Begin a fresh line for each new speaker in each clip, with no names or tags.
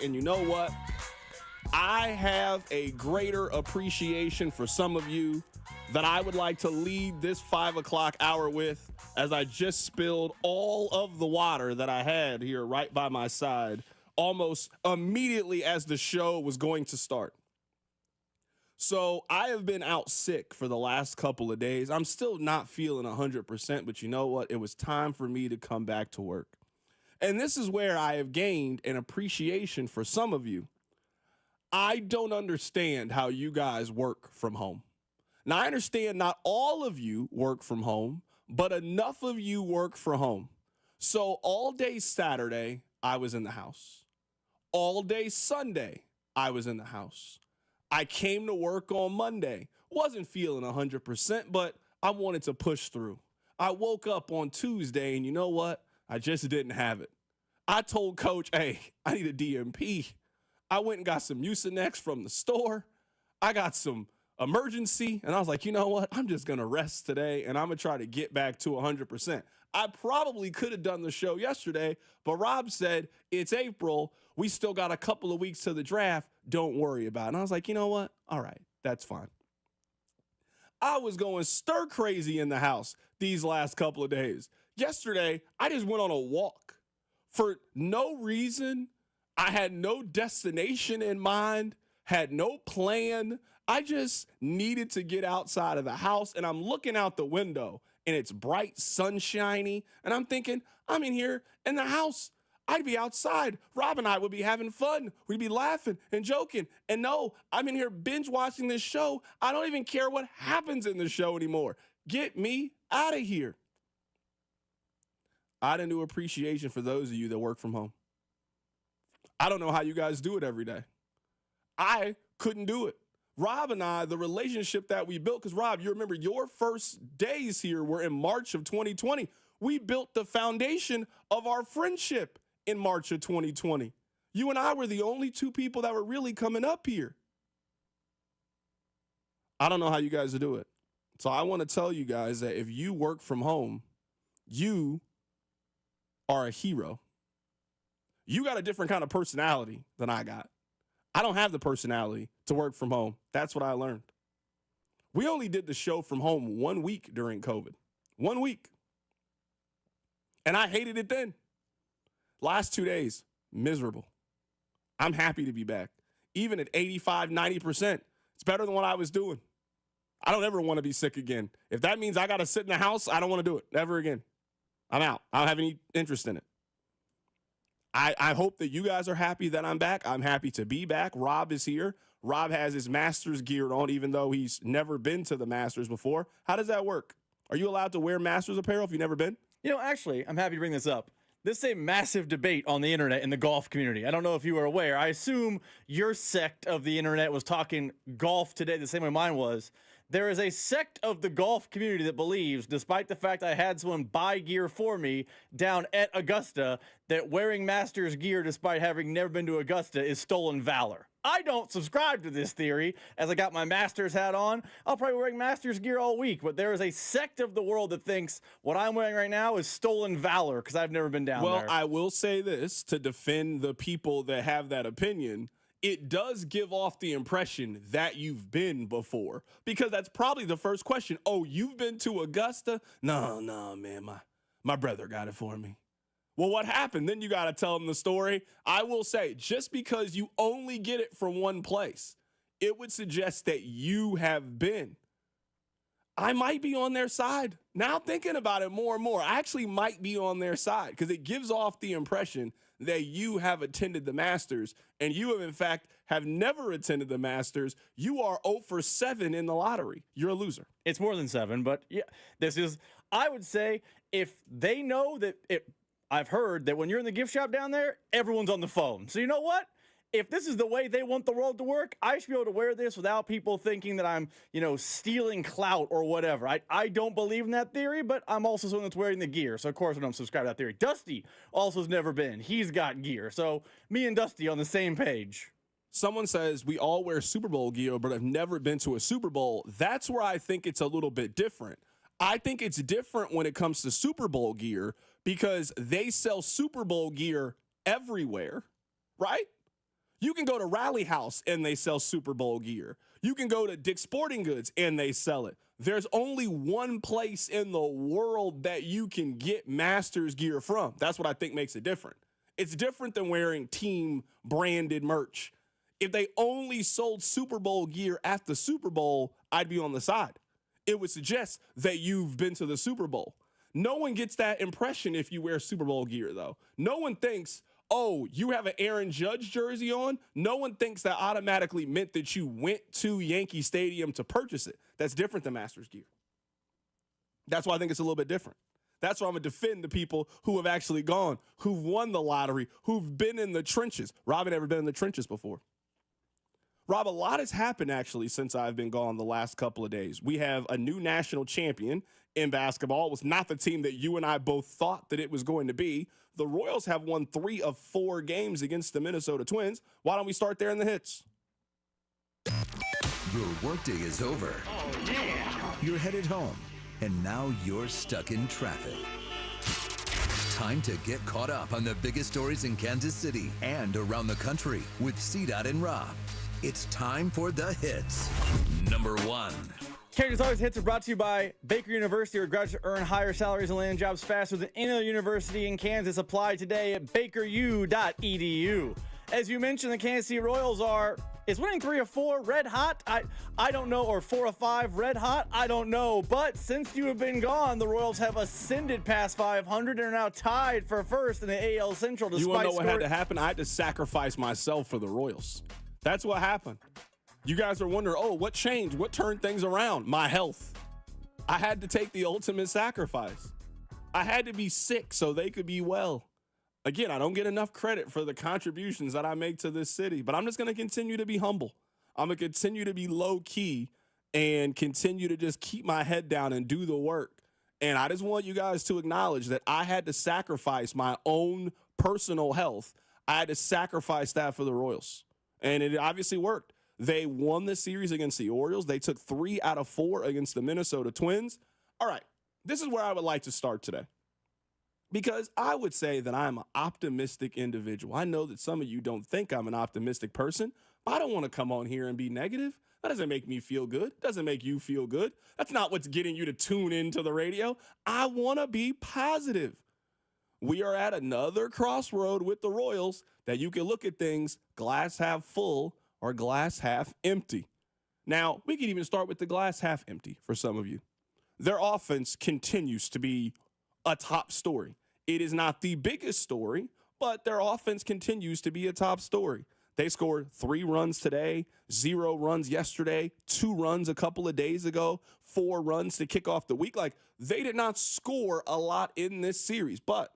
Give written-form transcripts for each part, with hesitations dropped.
And you know what? I have a greater appreciation for some of you that I would like to lead this 5 o'clock hour with, as I just spilled all of the water that I had here right by my side almost immediately as the show was going to start. So I have been out sick for the last couple of days. I'm still not feeling 100%, but you know what? It was time for me to come back to work. And this is where I have gained an appreciation for some of you. I don't understand how you guys work from home. Now, I understand not all of you work from home, but enough of you work from home. So all day Saturday, I was in the house. All day Sunday, I was in the house. I came to work on Monday. Wasn't feeling 100%, but I wanted to push through. I woke up on Tuesday, and you know what? I just didn't have it. I told Coach, hey, I need a DMP. I went and got some Mucinex from the store. I got some emergency, and I was like, you know what? I'm just going to rest today, and I'm going to try to get back to 100%. I probably could have done the show yesterday, but Rob said, it's April. We still got a couple of weeks to the draft. Don't worry about it. And I was like, you know what? All right, that's fine. I was going stir crazy in the house these last couple of days. Yesterday, I just went on a walk for no reason. I had no destination in mind, had no plan. I just needed to get outside of the house, and I'm looking out the window, and it's bright, sunshiny, and I'm thinking, I'm in here in the house. I'd be outside. Rob and I would be having fun. We'd be laughing and joking. And no, I'm in here binge watching this show. I don't even care what happens in the show anymore. Get me out of here. I had a new appreciation for those of you that work from home. I don't know how you guys do it every day. I couldn't do it. Rob and I, the relationship that we built, because Rob, you remember your first days here were in March of 2020. We built the foundation of our friendship in March of 2020. You and I were the only two people that were really coming up here. I don't know how you guys do it. So I want to tell you guys that if you work from home, you are a hero. You got a different kind of personality than I got. I don't have the personality to work from home. That's what I learned. We only did the show from home 1 week during COVID. 1 week. And I hated it then. Last 2 days, miserable. I'm happy to be back. Even at 85, 90%, it's better than what I was doing. I don't ever want to be sick again. If that means I got to sit in the house, I don't want to do it. Never again. I'm out. I don't have any interest in it. I hope that you guys are happy that I'm back. I'm happy to be back. Rob is here. Rob has his Masters gear on, even though he's never been to the Masters before. How does that work? Are you allowed to wear Masters apparel if you've never been?
You know, actually, I'm happy to bring this up. This is a massive debate on the internet in the golf community. I don't know if you are aware. I assume your sect of the internet was talking golf today the same way mine was. There is a sect of the golf community that believes, despite the fact I had someone buy gear for me down at Augusta, that wearing Masters gear despite having never been to Augusta is stolen valor. I don't subscribe to this theory. As I got my Masters hat on, I'll probably be wearing Masters gear all week, but there is a sect of the world that thinks what I'm wearing right now is stolen valor because I've never been down there.
Well, I will say this to defend the people that have that opinion. It does give off the impression that you've been before, because that's probably the first question. Oh, you've been to Augusta? No, man, my brother got it for me. Well, what happened? Then you got to tell them the story. I will say, just because you only get it from one place, it would suggest that you have been. I might be on their side. Now thinking about it more and more, I actually might be on their side because it gives off the impression that you have attended the Masters, and you have, in fact, have never attended the Masters. You are 0 for 7 in the lottery. You're a loser.
It's more than 7, but yeah, I would say, if they know that I've heard that when you're in the gift shop down there, everyone's on the phone. So you know what? If this is the way they want the world to work, I should be able to wear this without people thinking that I'm, stealing clout or whatever. I don't believe in that theory, but I'm also someone that's wearing the gear. So, of course, I don't subscribe to that theory. Dusty also has never been. He's got gear. So, me and Dusty on the same page.
Someone says we all wear Super Bowl gear, but have never been to a Super Bowl. That's where I think it's a little bit different. I think it's different when it comes to Super Bowl gear because they sell Super Bowl gear everywhere, right? You can go to Rally House and they sell Super Bowl gear. You can go to Dick's Sporting Goods and they sell it. There's only one place in the world that you can get Masters gear from. That's what I think makes it different. It's different than wearing team branded merch. If they only sold Super Bowl gear at the Super Bowl, I'd be on the side. It would suggest that you've been to the Super Bowl. No one gets that impression if you wear Super Bowl gear, though. No one thinks, oh, you have an Aaron Judge jersey on? No one thinks that automatically meant that you went to Yankee Stadium to purchase it. That's different than Masters gear. That's why I think it's a little bit different. That's why I'm going to defend the people who have actually gone, who've won the lottery, who've been in the trenches. Rob had never been in the trenches before. Rob, a lot has happened, actually, since I've been gone the last couple of days. We have a new national champion in basketball. It was not the team that you and I both thought that it was going to be. The Royals have won 3 of 4 games against the Minnesota Twins. Why don't we start there in the hits?
Your workday is over.
Oh, yeah.
You're headed home, and now you're stuck in traffic. Time to get caught up on the biggest stories in Kansas City and around the country with CDOT and Rob. It's time for the hits. Number 1.
Carrington Harrison Hits are brought to you by Baker University, where graduates earn higher salaries and land jobs faster than any other university in Kansas. Apply today at bakeru.edu. As you mentioned, the Kansas City Royals is winning 3 of 4 red hot. I don't know, or 4 of 5 red hot. I don't know. But since you have been gone, the Royals have ascended past 500 and are now tied for first in the AL Central.
You want to know what had to happen? I had to sacrifice myself for the Royals. That's what happened. You guys are wondering, oh, what changed? What turned things around? My health. I had to take the ultimate sacrifice. I had to be sick so they could be well. Again, I don't get enough credit for the contributions that I make to this city, but I'm just going to continue to be humble. I'm going to continue to be low key and continue to just keep my head down and do the work. And I just want you guys to acknowledge that I had to sacrifice my own personal health. I had to sacrifice that for the Royals. And it obviously worked. They won the series against the Orioles. They took 3 out of 4 against the Minnesota Twins. All right, this is where I would like to start today, because I would say that I'm an optimistic individual. I know that some of you don't think I'm an optimistic person, but I don't want to come on here and be negative. That doesn't make me feel good. It doesn't make you feel good. That's not what's getting you to tune into the radio. I want to be positive. We are at another crossroad with the Royals that you can look at things glass half full or glass half empty. Now, we can even start with the glass half empty for some of you. Their offense continues to be a top story. It is not the biggest story, but their offense continues to be a top story. They scored 3 runs today, 0 runs yesterday, 2 runs a couple of days ago, 4 runs to kick off the week. Like, they did not score a lot in this series, but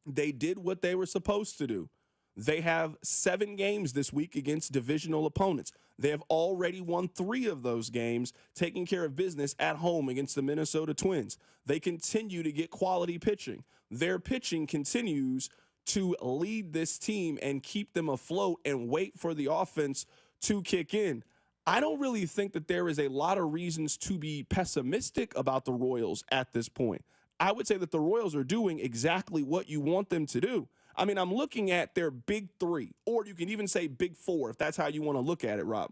they did what they were supposed to do. They have 7 games this week against divisional opponents. They have already won 3 of those games, taking care of business at home against the Minnesota Twins. They continue to get quality pitching. Their pitching continues to lead this team and keep them afloat and wait for the offense to kick in. I don't really think that there is a lot of reasons to be pessimistic about the Royals at this point. I would say that the Royals are doing exactly what you want them to do. I mean, I'm looking at their big 3, or you can even say big 4, if that's how you want to look at it, Rob.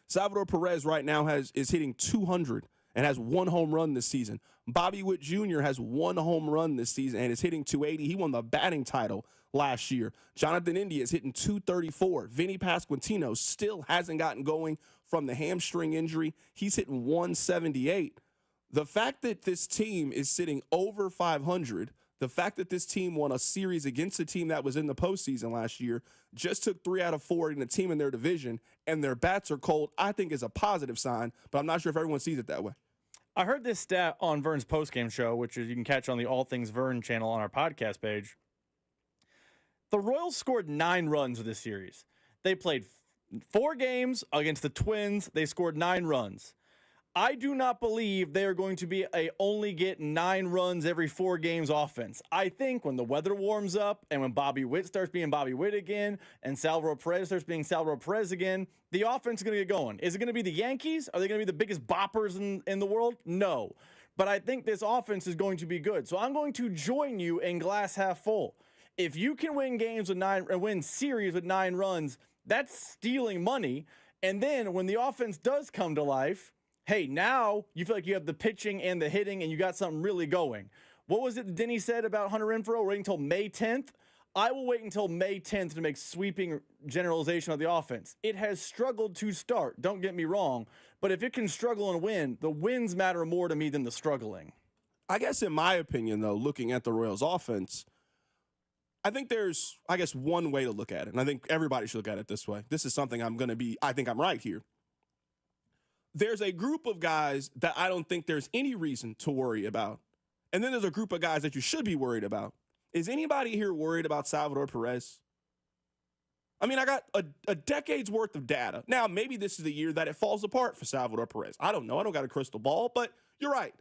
Salvador Perez right now is hitting 200 and has 1 home run this season. Bobby Witt Jr. has 1 home run this season and is hitting 280. He won the batting title last year. Jonathan India is hitting 234. Vinny Pasquantino still hasn't gotten going from the hamstring injury. He's hitting 178. The fact that this team is sitting over 500, the fact that this team won a series against a team that was in the postseason last year, just took 3 out of 4 in a team in their division, and their bats are cold, I think is a positive sign, but I'm not sure if everyone sees it that way.
I heard this stat on Vern's postgame show, which is you can catch on the All Things Vern channel on our podcast page. The Royals scored 9 runs this series. They played 4 games against the Twins. They scored 9 runs. I do not believe they are going to be a only get 9 runs every 4 games offense. I think when the weather warms up and when Bobby Witt starts being Bobby Witt again and Salvador Perez starts being Salvador Perez again, the offense is going to get going. Is it going to be the Yankees? Are they going to be the biggest boppers in the world? No. But I think this offense is going to be good. So I'm going to join you in glass half full. if you can win games with win series with 9 runs, that's stealing money. And then when the offense does come to life, hey, now you feel like you have the pitching and the hitting and you got something really going. What was it Denny said about Hunter Renfroe waiting until May 10th? I will wait until May 10th to make sweeping generalization of the offense. It has struggled to start, don't get me wrong, but if it can struggle and win, the wins matter more to me than the struggling.
I guess in my opinion, though, looking at the Royals offense, I think there's, one way to look at it, and I think everybody should look at it this way. This is something I think I'm right here. There's a group of guys that I don't think there's any reason to worry about. And then there's a group of guys that you should be worried about. Is anybody here worried about Salvador Perez? I mean, I got a decade's worth of data. Now, maybe this is the year that it falls apart for Salvador Perez. I don't know. I don't got a crystal ball, but you're right.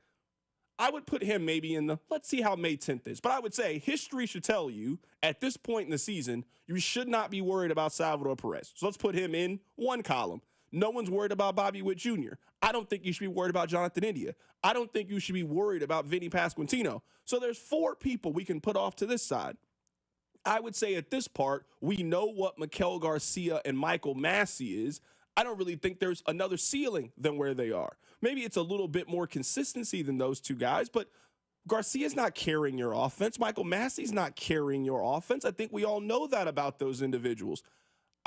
I would put him maybe in let's see how May 10th is. But I would say history should tell you at this point in the season, you should not be worried about Salvador Perez. So let's put him in one column. No one's worried about Bobby Witt Jr. I don't think you should be worried about Jonathan India. I don't think you should be worried about Vinny Pasquantino. So there's 4 people we can put off to this side. I would say at this part, we know what Maikel Garcia and Michael Massey is. I don't really think there's another ceiling than where they are. Maybe it's a little bit more consistency than those 2 guys, but Garcia's not carrying your offense. Michael Massey's not carrying your offense. I think we all know that about those individuals.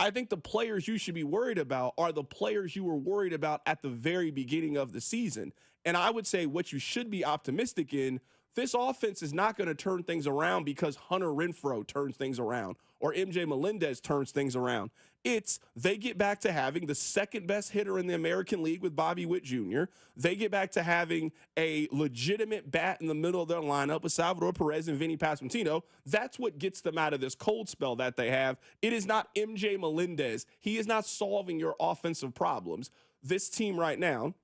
I think the players you should be worried about are the players you were worried about at the very beginning of the season. And I would say what you should be optimistic in, this offense is not going to turn things around because Hunter Renfroe turns things around or MJ Melendez turns things around. It's they get back to having the second best hitter in the American League with Bobby Witt Jr. They get back to having a legitimate bat in the middle of their lineup with Salvador Perez and Vinny Pasquantino. That's what gets them out of this cold spell that they have. It is not MJ Melendez. He is not solving your offensive problems. This team right now,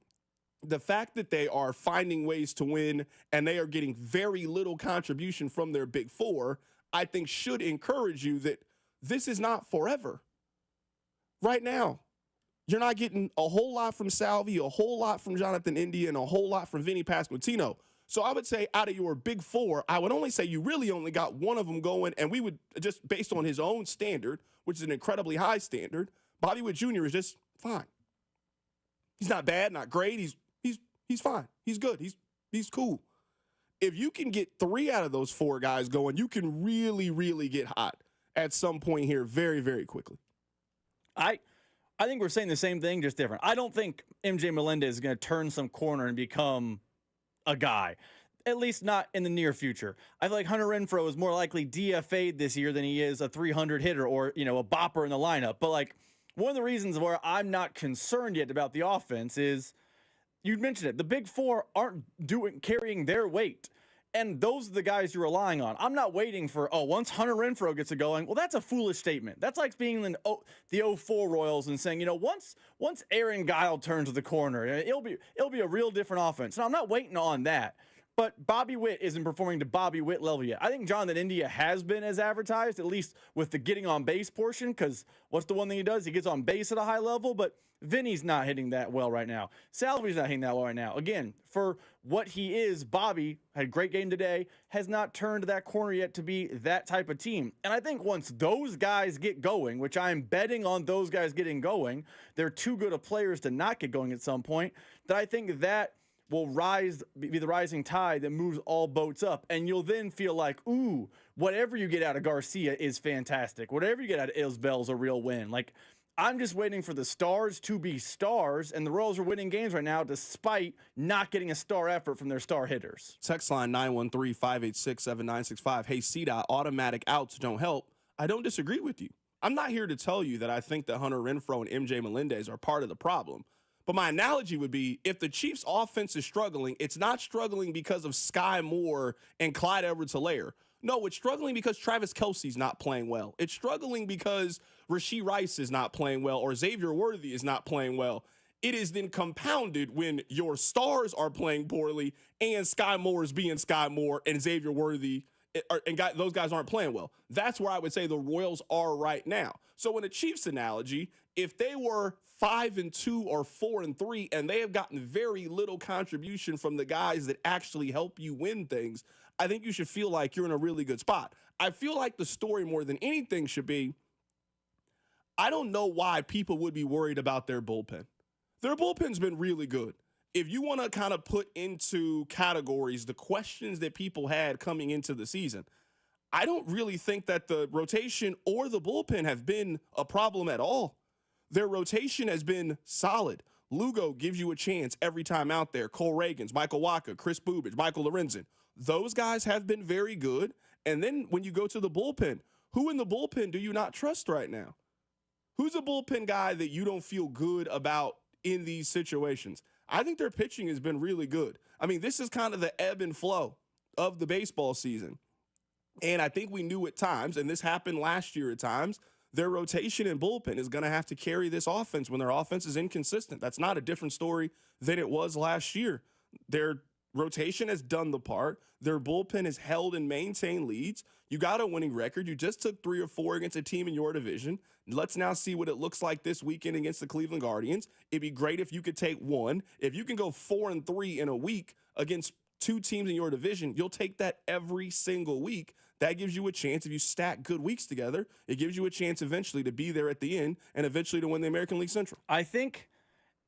the fact that they are finding ways to win and they are getting very little contribution from their big 4, I think should encourage you that this is not forever. Right now, you're not getting a whole lot from Salvi, a whole lot from Jonathan India, and a whole lot from Vinny Pasquantino. So I would say out of your big 4, I would only say you really only got one of them going, and we would just based on his own standard, which is an incredibly high standard, Bobby Witt Jr. is just fine. He's not bad, not great. He's fine. He's good. He's cool. If you can get 3 out of those 4 guys going, you can really, really get hot at some point here very, very quickly.
I think we're saying the same thing, just different. I don't think MJ Melendez is going to turn some corner and become a guy, at least not in the near future. I feel like Hunter Renfroe is more likely DFA'd this year than he is a 300 hitter or, a bopper in the lineup. But, like, one of the reasons where I'm not concerned yet about the offense is, you mentioned it, the big 4 aren't carrying their weight. And those are the guys you're relying on. I'm not waiting for, once Hunter Renfroe gets it going, well, that's a foolish statement. That's like being in the 04 Royals and saying, once Aaron Guile turns the corner, it'll be a real different offense. Now, I'm not waiting on that. But Bobby Witt isn't performing to Bobby Witt level yet. I think Jonathan India has been as advertised, at least with the getting on base portion, because what's the one thing he does? He gets on base at a high level, but Vinny's not hitting that well right now. Salvi's not hitting that well right now. Again, for what he is, Bobby had a great game today, has not turned that corner yet to be that type of team. And I think once those guys get going, which I am betting on those guys getting going, they're too good of players to not get going at some point, that I think that will be the rising tide that moves all boats up. And you'll then feel like, ooh, whatever you get out of Garcia is fantastic. Whatever you get out of Isbell's a real win. Like, I'm just waiting for the stars to be stars, and the Royals are winning games right now despite not getting a star effort from their star hitters.
Text line 913-586-7965. Hey, CDOT, automatic outs don't help. I don't disagree with you. I'm not here to tell you that I think that Hunter Renfroe and MJ Melendez are part of the problem. But my analogy would be, if the Chiefs' offense is struggling, it's not struggling because of Sky Moore and Clyde Edwards-Helaire. No, it's struggling because Travis Kelce's not playing well. It's struggling because Rashee Rice is not playing well or Xavier Worthy is not playing well. It is then compounded when your stars are playing poorly and Sky Moore is being Sky Moore and Xavier Worthy those guys aren't playing well. That's where I would say the Royals are right now. So in a Chiefs analogy, if they were 5-2 or 4-3 and they have gotten very little contribution from the guys that actually help you win things, I think you should feel like you're in a really good spot. I feel like the story more than anything should be, I don't know why people would be worried about their bullpen. Their bullpen's been really good. If you want to kind of put into categories the questions that people had coming into the season, I don't really think that the rotation or the bullpen have been a problem at all. Their rotation has been solid. Lugo gives you a chance every time out there. Cole Reagans, Michael Wacha, Chris Bubich, Michael Lorenzen. Those guys have been very good. And then when you go to the bullpen, who in the bullpen do you not trust right now? Who's a bullpen guy that you don't feel good about in these situations? I think their pitching has been really good. I mean, this is kind of the ebb and flow of the baseball season. And I think we knew at times, and this happened last year at times, their rotation and bullpen is going to have to carry this offense when their offense is inconsistent. That's not a different story than it was last year. Their rotation has done the part. Their bullpen has held and maintained leads. You got a winning record. You just took 3 or 4 against a team in your division. Let's now see what it looks like this weekend against the Cleveland Guardians. It'd be great if you could take 1. If you can go 4-3 in a week against 2 teams in your division, you'll take that every single week. That gives you a chance, if you stack good weeks together, it gives you a chance eventually to be there at the end and eventually to win the American League Central.
I think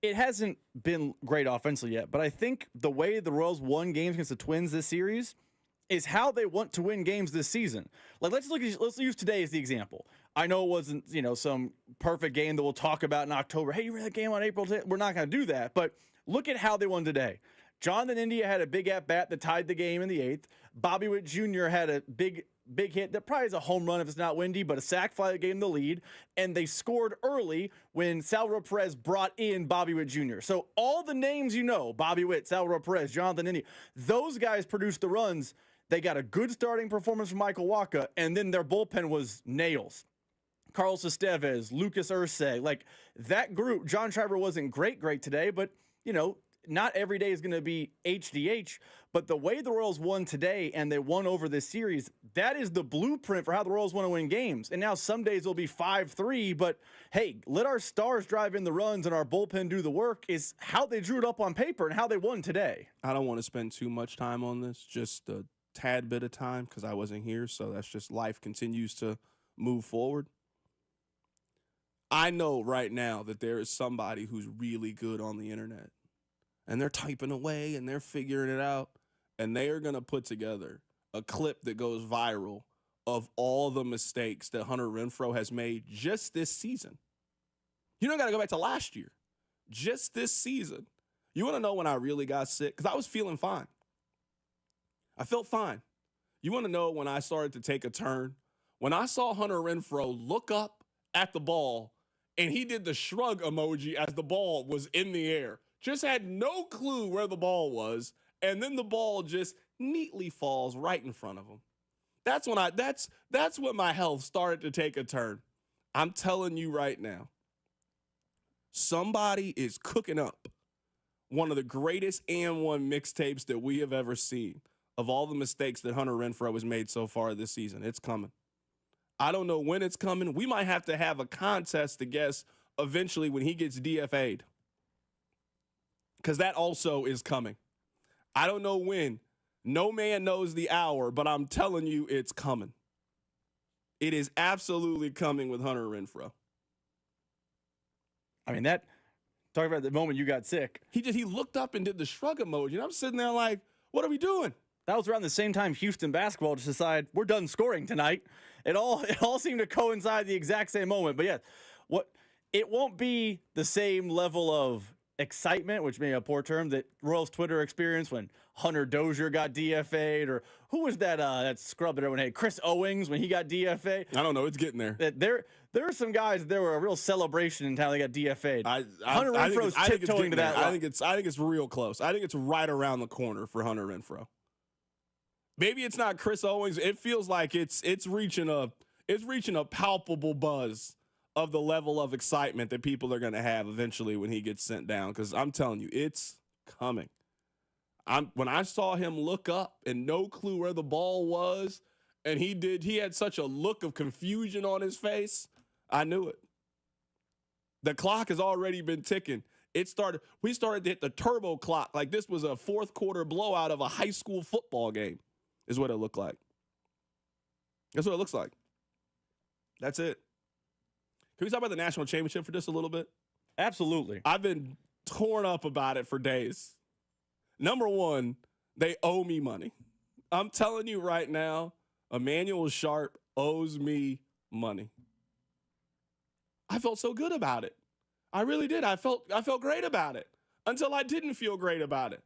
it hasn't been great offensively yet, but I think the way the Royals won games against the Twins this series is how they want to win games this season. Like, let's use today as the example. I know it wasn't, some perfect game that we'll talk about in October. Hey, you ran that game on April 10th. We're not going to do that, but look at how they won today. Jonathan India had a big at-bat that tied the game in the 8th. Bobby Witt Jr. had a big hit that probably is a home run if it's not windy, but a sac fly that gave them the lead. And they scored early when Salvador Perez brought in Bobby Witt Jr. So all the names Bobby Witt, Salvador Perez, Jonathan India, those guys produced the runs. They got a good starting performance from Michael Wacha, and then their bullpen was nails. Carlos Estevez, Lucas Ursay, like that group. John Schreiber wasn't great today, but, not every day is going to be HDH, but the way the Royals won today and they won over this series, that is the blueprint for how the Royals want to win games. And now some days it'll be 5-3, but hey, let our stars drive in the runs and our bullpen do the work is how they drew it up on paper and how they won today.
I don't want to spend too much time on this, just a tad bit of time because I wasn't here, so that's just life continues to move forward. I know right now that there is somebody who's really good on the internet. And they're typing away and they're figuring it out. And they are going to put together a clip that goes viral of all the mistakes that Hunter Renfroe has made just this season. You don't got to go back to last year. Just this season. You want to know when I really got sick? Because I was feeling fine. I felt fine. You want to know when I started to take a turn? When I saw Hunter Renfroe look up at the ball and he did the shrug emoji as the ball was in the air. Just had no clue where the ball was, and then the ball just neatly falls right in front of him. That's when my health started to take a turn. I'm telling you right now, somebody is cooking up one of the greatest AM1 mixtapes that we have ever seen of all the mistakes that Hunter Renfroe has made so far this season. It's coming. I don't know when it's coming. We might have to have a contest to guess eventually when he gets DFA'd. Because that also is coming. I don't know when. No man knows the hour, but I'm telling you it's coming. It is absolutely coming with Hunter Renfroe.
I mean, talking about the moment you got sick.
He looked up and did the shrug emoji, and I'm sitting there like, what are we doing?
That was around the same time Houston basketball just decided we're done scoring tonight. It all seemed to coincide the exact same moment. But yeah, it won't be the same level of excitement, which may be a poor term, that Royals Twitter experienced when Hunter Dozier got DFA'd, or who was that scrub that everyone hated? Chris Owings when he got DFA'd.
I don't know. It's getting there.
There are some guys that there were a real celebration in how they got DFA'd. Hunter Renfroe's tiptoeing to that.
I think it's real close. I think it's right around the corner for Hunter Renfroe. Maybe it's not Chris Owings. It feels like it's reaching a palpable buzz of the level of excitement that people are going to have eventually when he gets sent down. Because I'm telling you, it's coming. When I saw him look up and no clue where the ball was, and he had such a look of confusion on his face, I knew it. The clock has already been ticking. We started to hit the turbo clock like this was a fourth quarter blowout of a high school football game. is what it looked like. That's what it looks like. That's it. Can we talk about the national championship for just a little bit?
Absolutely.
I've been torn up about it for days. Number one, they owe me money. I'm telling you right now, Emmanuel Sharp owes me money. I felt so good about it. I really did. I felt great about it until I didn't feel great about it.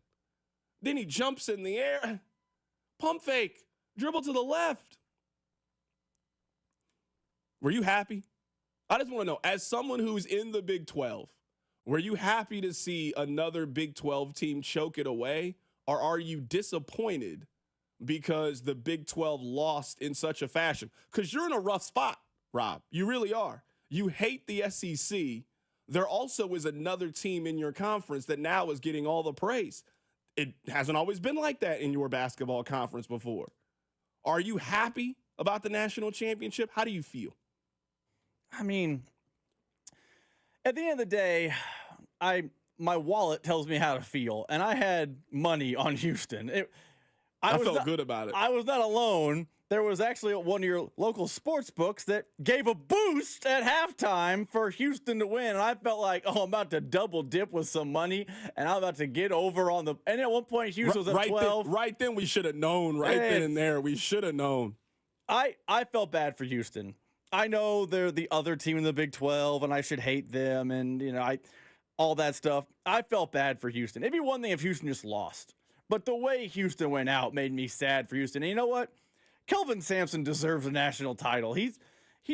Then he jumps in the air, pump fake, dribble to the left. Were you happy? I just want to know, as someone who's in the Big 12, were you happy to see another Big 12 team choke it away? Or are you disappointed because the Big 12 lost in such a fashion? Because you're in a rough spot, Rob. You really are. You hate the SEC. There also is another team in your conference that now is getting all the praise. It hasn't always been like that in your basketball conference before. Are you happy about the national championship? How do you feel?
I mean, at the end of the day, my wallet tells me how to feel, and I had money on Houston. I felt
good about it.
I was not alone. There was actually one of your local sports books that gave a boost at halftime for Houston to win, and I felt like, I'm about to double dip with some money, and I'm about to get over on the. And at one point, Houston was at 12.
Right then, we should have known. Then and there, we should have known.
I felt bad for Houston. I know they're the other team in the Big 12, and I should hate them, and all that stuff. I felt bad for Houston. It'd be one thing if Houston just lost, but the way Houston went out made me sad for Houston. And you know what? Kelvin Sampson deserves a national title. He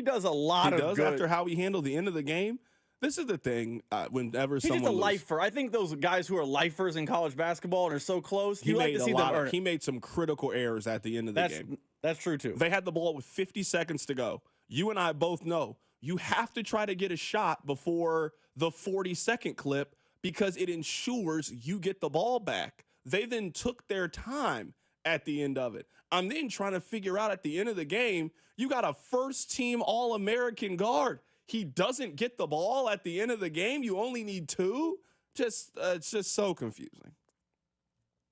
does a lot of good.
After how he handled the end of the game. This is the thing. Whenever
he's just a lifer. I think those guys who are lifers in college basketball and are so close, you like to see them earn it.
He made some critical errors at the end of the game.
That's true too.
They had the ball with 50 seconds to go. You and I both know you have to try to get a shot before the 40-second clip because it ensures you get the ball back. They then took their time at the end of it. I'm then trying to figure out at the end of the game, you got a first-team All-American guard. He doesn't get the ball at the end of the game. You only need two. It's just so confusing.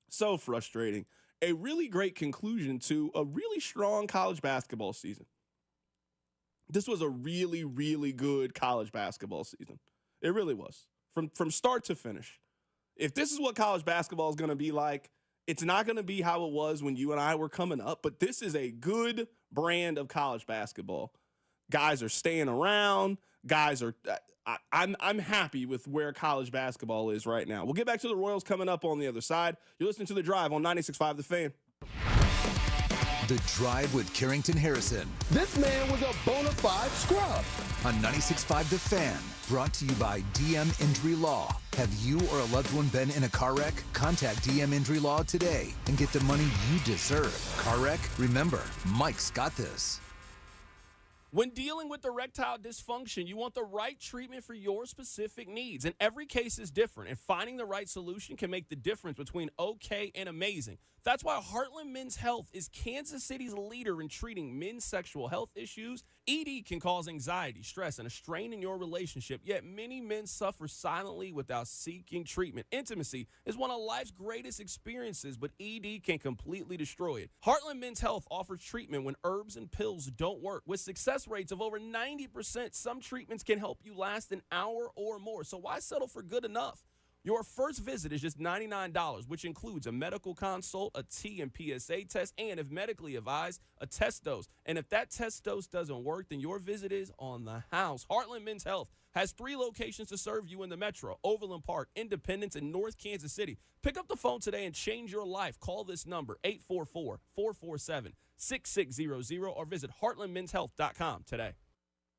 So frustrating. A really great conclusion to a really strong college basketball season. This was a really, really good college basketball season. It really was. From start to finish. If this is what college basketball is going to be like, it's not going to be how it was when you and I were coming up, but this is a good brand of college basketball. Guys are staying around. Guys are I'm happy with where college basketball is right now. We'll get back to the Royals coming up on the other side. You're listening to The Drive on 96.5 The Fan.
The Drive with Carrington Harrison.
This man was a bona fide scrub.
On 96.5 The Fan, brought to you by DM Injury Law. Have you or a loved one been in a car wreck? Contact DM Injury Law today and get the money you deserve. Car wreck? Remember, Mike's got this.
When dealing with erectile dysfunction, you want the right treatment for your specific needs. And every case is different, and finding the right solution can make the difference between okay and amazing. That's why Heartland Men's Health is Kansas City's leader in treating men's sexual health issues. ED can cause anxiety, stress, and a strain in your relationship, yet many men suffer silently without seeking treatment. Intimacy is one of life's greatest experiences, but ED can completely destroy it. Heartland Men's Health offers treatment when herbs and pills don't work. With success rates of over 90%, some treatments can help you last an hour or more. So why settle for good enough? Your first visit is just $99, which includes a medical consult, a T and PSA test, and if medically advised, a test dose. And if that test dose doesn't work, then your visit is on the house. Heartland Men's Health has 3 locations to serve you in the metro: Overland Park, Independence, and North Kansas City. Pick up the phone today and change your life. Call this number, 844-447-6600, or visit heartlandmenshealth.com today.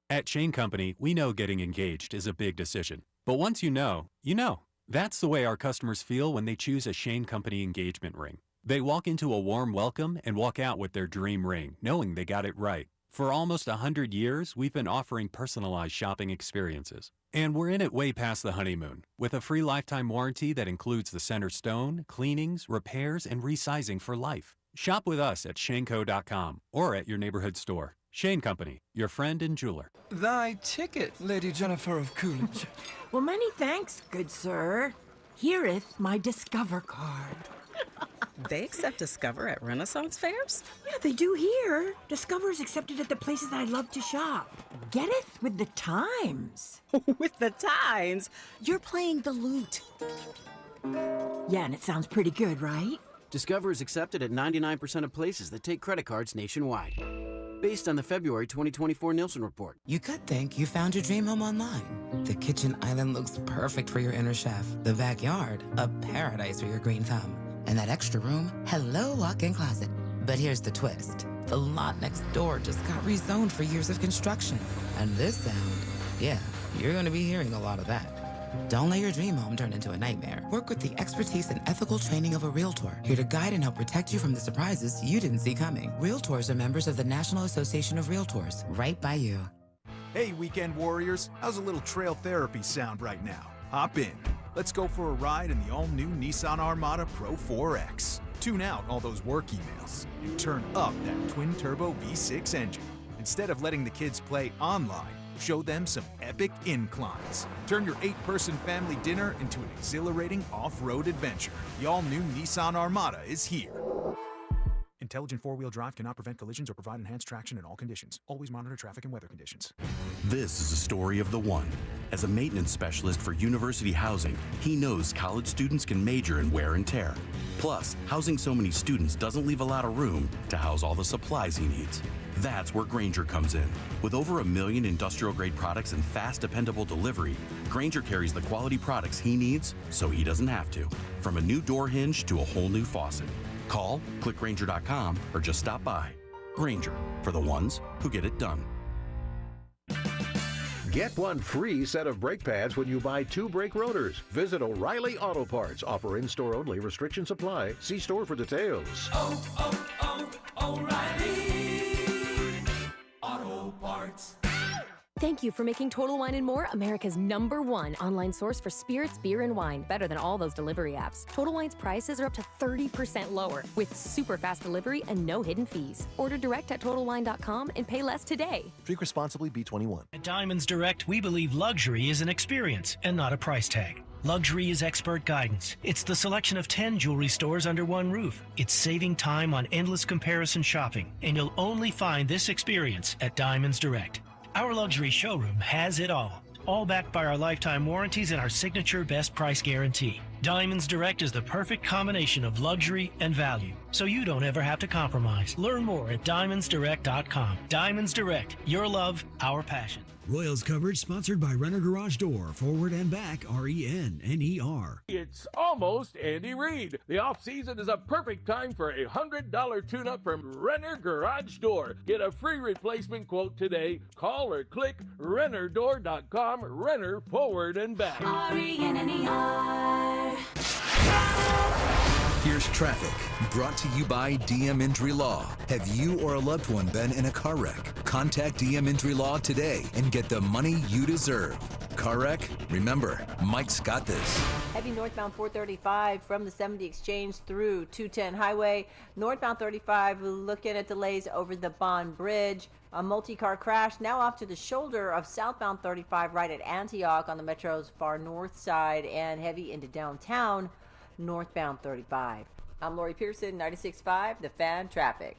At Shane Company, we know getting engaged is a big decision. But once you know, you know. That's the way our customers feel when they choose a Shane Company engagement ring. They walk into a warm welcome and walk out with their dream ring, knowing they got it right. For almost 100 years, we've been offering personalized shopping experiences. And we're in it way past the honeymoon, with a free lifetime warranty that includes the center stone, cleanings, repairs, and resizing for life. Shop with us at shaneco.com or at your neighborhood store. Shane Company, your friend and jeweler.
Thy ticket, Lady Jennifer of Coolidge.
Well, many thanks, good sir. Here'th my Discover card. They accept Discover at Renaissance fairs?
Yeah, they do here. Discover is accepted at the places I love to shop. Get it? With the times.
With the times, you're playing the lute.
Yeah, and it sounds pretty good, right?
Discover is accepted at 99% of places that take credit cards nationwide. Based on the February 2024 Nielsen report.
You could think you found your dream home online. The kitchen island looks perfect for your inner chef. The backyard, a paradise for your green thumb. And that extra room, hello walk-in closet. But here's the twist. The lot next door just got rezoned for years of construction. And this sound, yeah, you're gonna be hearing a lot of that. Don't let your dream home turn into a nightmare. Work with the expertise and ethical training of a Realtor, here to guide and help protect you from the surprises you didn't see coming. Realtors are members of the National Association of Realtors, right by you.
Hey, weekend warriors, how's a little trail therapy sound right now? Hop in. Let's go for a ride in the all-new Nissan Armada Pro 4X. Tune out all those work emails and turn up that twin-turbo V6 engine. Instead of letting the kids play online, show them some epic inclines. Turn your 8-person family dinner into an exhilarating off-road adventure. The all-new Nissan Armada is here. Intelligent four-wheel drive cannot prevent collisions or provide enhanced traction in all conditions. Always monitor traffic and weather conditions.
This is a story of the one. As a maintenance specialist for university housing, he knows college students can major in wear and tear. Plus, housing so many students doesn't leave a lot of room to house all the supplies he needs. That's where Grainger comes in. With over 1 million industrial-grade products and fast, dependable delivery, Grainger carries the quality products he needs so he doesn't have to. From a new door hinge to a whole new faucet. Call, click Grainger.com, or just stop by. Grainger, for the ones who get it done.
Get one free set of brake pads when you buy 2 brake rotors. Visit O'Reilly Auto Parts. Offer in-store only. Restrictions apply. See store for details.
O'Reilly Auto Parts.
Thank you for making Total Wine & More America's #1 online source for spirits, beer, and wine. Better than all those delivery apps. Total Wine's prices are up to 30% lower with super fast delivery and no hidden fees. Order direct at TotalWine.com and pay less today.
Drink responsibly, B21.
At Diamonds Direct, we believe luxury is an experience and not a price tag. Luxury is expert guidance. It's the selection of 10 jewelry stores under one roof. It's saving time on endless comparison shopping. And you'll only find this experience at Diamonds Direct. Our luxury showroom has it all backed by our lifetime warranties and our signature best price guarantee. Diamonds Direct is the perfect combination of luxury and value, so you don't ever have to compromise. Learn more at diamondsdirect.com. Diamonds Direct, your love, our passion.
Royals coverage sponsored by Renner Garage Door, forward and back, RENNER.
It's almost Andy Reid. The off-season is a perfect time for a $100 tune-up from Renner Garage Door. Get a free replacement quote today. Call or click rennerdoor.com. Renner forward and back.
RENNER.
Here's traffic, brought to you by DM Injury Law. Have you or a loved one been in a car wreck? Contact DM Injury Law today and get the money you deserve. Car wreck? Remember, Mike's got this.
Heavy northbound 435 from the 70 Exchange through 210 Highway. Northbound 35, we're looking at delays over the Bond Bridge. A multi-car crash now off to the shoulder of southbound 35 right at Antioch on the Metro's far north side, and heavy into downtown northbound 35. I'm Lori Pearson, 96.5, The Fan Traffic.